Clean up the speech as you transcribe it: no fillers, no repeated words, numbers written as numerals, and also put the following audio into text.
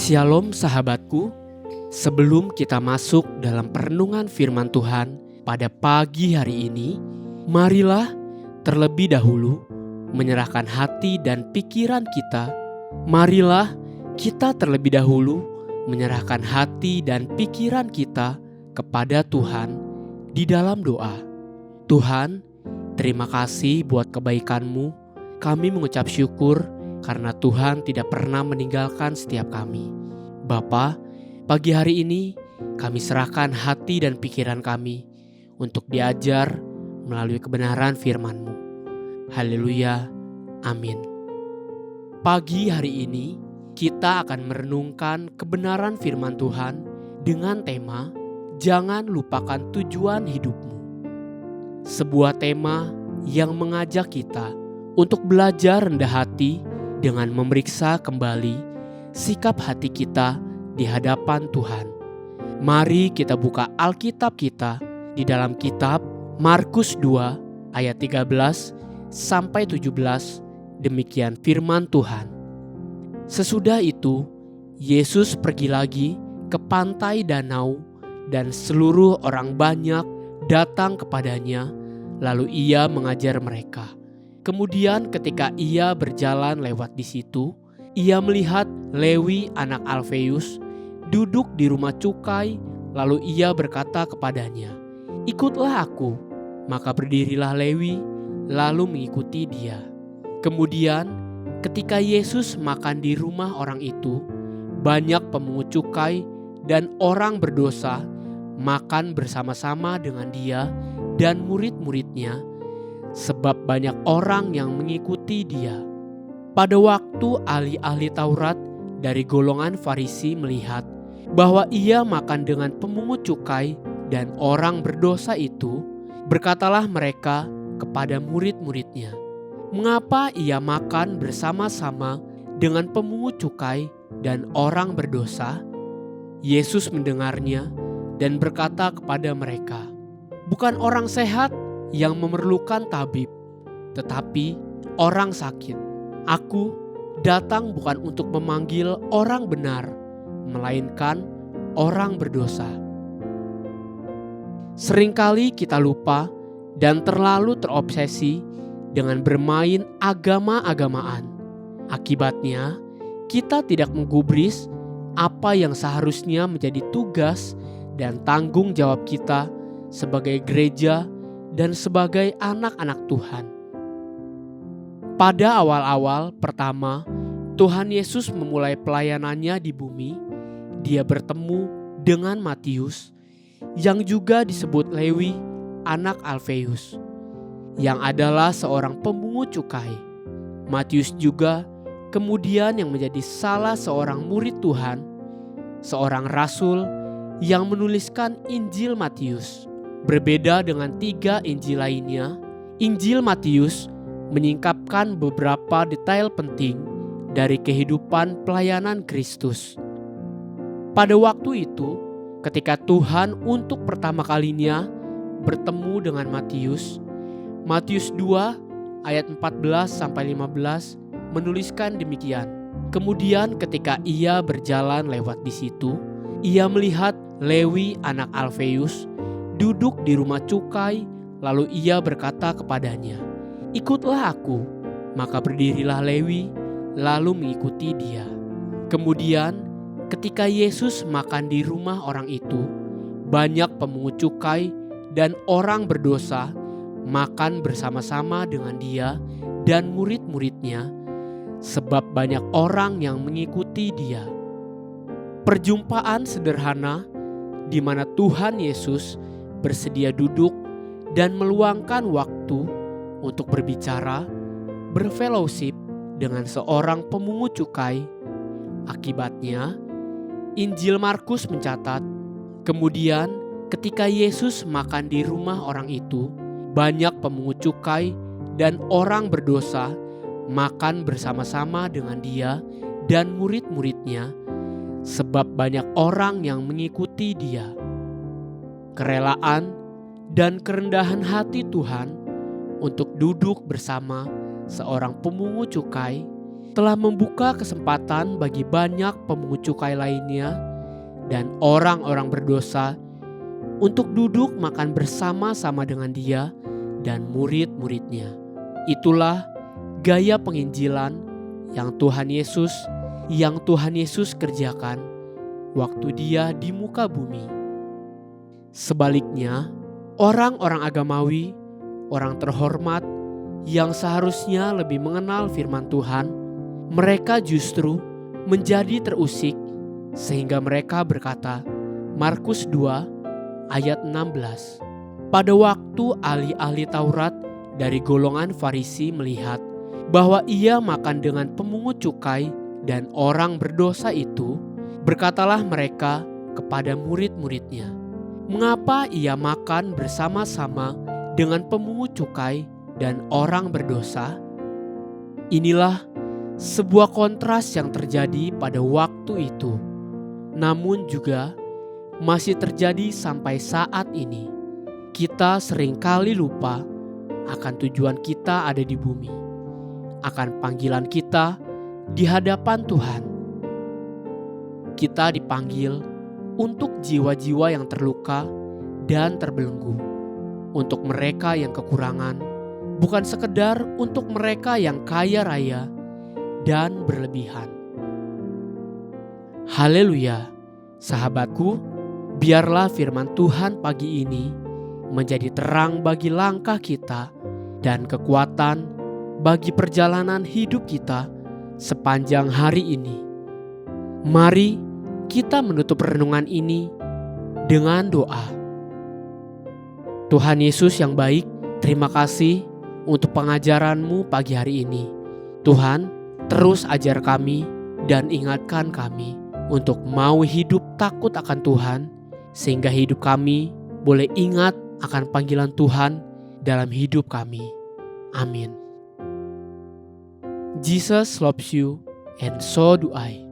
Shalom sahabatku, sebelum kita masuk dalam perenungan firman Tuhan pada pagi hari ini, marilah terlebih dahulu menyerahkan hati dan pikiran kita. Marilah kita terlebih dahulu menyerahkan hati dan pikiran kita kepada Tuhan di dalam doa. Tuhan, terima kasih buat kebaikan-Mu. Kami mengucap syukur karena Tuhan tidak pernah meninggalkan setiap kami. Bapa, pagi hari ini kami serahkan hati dan pikiran kami untuk diajar melalui kebenaran firman-Mu. Haleluya, amin. Pagi hari ini kita akan merenungkan kebenaran firman Tuhan dengan tema Jangan lupakan tujuan hidupmu. Sebuah tema yang mengajak kita untuk belajar rendah hati dengan memeriksa kembali sikap hati kita di hadapan Tuhan. Mari kita buka Alkitab kita di dalam kitab Markus 2 ayat 13 sampai 17. Demikian firman Tuhan. Sesudah itu, Yesus pergi lagi ke pantai danau dan seluruh orang banyak datang kepadanya, lalu ia mengajar mereka. Kemudian ketika ia berjalan lewat di situ, ia melihat Lewi anak Alfeus duduk di rumah cukai, lalu ia berkata kepadanya, "Ikutlah aku." Maka berdirilah Lewi, lalu mengikuti dia. Kemudian ketika Yesus makan di rumah orang itu, banyak pemungut cukai dan orang berdosa makan bersama-sama dengan dia dan murid-muridnya, sebab banyak orang yang mengikuti dia. Pada waktu ahli-ahli Taurat dari golongan Farisi melihat bahwa ia makan dengan pemungut cukai dan orang berdosa itu, berkatalah mereka kepada murid-muridnya, "Mengapa ia makan bersama-sama dengan pemungut cukai dan orang berdosa?" Yesus mendengarnya dan berkata kepada mereka, "Bukan orang sehat yang memerlukan tabib, tetapi orang sakit. Aku datang bukan untuk memanggil orang benar, melainkan orang berdosa." Seringkali kita lupa dan terlalu terobsesi dengan bermain agama-agamaan. Akibatnya, kita tidak menggubris apa yang seharusnya menjadi tugas dan tanggung jawab kita sebagai gereja dan sebagai anak-anak Tuhan. Pada awal-awal pertama Tuhan Yesus memulai pelayanannya di bumi, dia bertemu dengan Matius yang juga disebut Lewi anak Alfeus, yang adalah seorang pemungut cukai. Matius juga kemudian yang menjadi salah seorang murid Tuhan, seorang rasul yang menuliskan Injil Matius. Berbeda dengan 3 Injil lainnya, Injil Matius menyingkapkan beberapa detail penting dari kehidupan pelayanan Kristus. Pada waktu itu, ketika Tuhan untuk pertama kalinya bertemu dengan Matius, Matius 2 ayat 14-15 menuliskan demikian. Kemudian ketika ia berjalan lewat di situ, ia melihat Lewi anak Alfeus duduk di rumah cukai, lalu ia berkata kepadanya, "Ikutlah aku." Maka berdirilah Lewi, lalu mengikuti dia. Kemudian ketika Yesus makan di rumah orang itu, banyak pemungut cukai dan orang berdosa makan bersama-sama dengan dia dan murid-muridnya, sebab banyak orang yang mengikuti dia. Perjumpaan sederhana di mana Tuhan Yesus bersedia duduk dan meluangkan waktu untuk berbicara, berfellowship dengan seorang pemungut cukai. Akibatnya, Injil Markus mencatat, kemudian ketika Yesus makan di rumah orang itu, banyak pemungut cukai dan orang berdosa makan bersama-sama dengan dia dan murid-muridnya, sebab banyak orang yang mengikuti dia. Kerelaan dan kerendahan hati Tuhan untuk duduk bersama seorang pemungut cukai telah membuka kesempatan bagi banyak pemungut cukai lainnya dan orang-orang berdosa untuk duduk makan bersama-sama dengan Dia dan murid-muridnya. Itulah gaya penginjilan yang Tuhan Yesus kerjakan waktu Dia di muka bumi. Sebaliknya, orang-orang agamawi, orang terhormat yang seharusnya lebih mengenal firman Tuhan, mereka justru menjadi terusik sehingga mereka berkata, Markus 2 ayat 16. Pada waktu ahli-ahli Taurat dari golongan Farisi melihat bahwa Ia makan dengan pemungut cukai dan orang berdosa itu, berkatalah mereka kepada murid-muridnya, "Mengapa Ia makan bersama-sama dengan pemungut cukai dan orang berdosa?" Inilah sebuah kontras yang terjadi pada waktu itu, namun juga masih terjadi sampai saat ini. Kita seringkali lupa akan tujuan kita ada di bumi, akan panggilan kita di hadapan Tuhan. Kita dipanggil untuk jiwa-jiwa yang terluka dan terbelenggu, untuk mereka yang kekurangan, bukan sekedar untuk mereka yang kaya raya dan berlebihan. Haleluya, sahabatku, biarlah firman Tuhan pagi ini menjadi terang bagi langkah kita dan kekuatan bagi perjalanan hidup kita sepanjang hari ini. Mari kita menutup renungan ini dengan doa. Tuhan Yesus yang baik, terima kasih untuk pengajaran-Mu pagi hari ini. Tuhan, terus ajar kami dan ingatkan kami untuk mau hidup takut akan Tuhan, sehingga hidup kami boleh ingat akan panggilan Tuhan dalam hidup kami. Amin. Jesus loves you and so do I.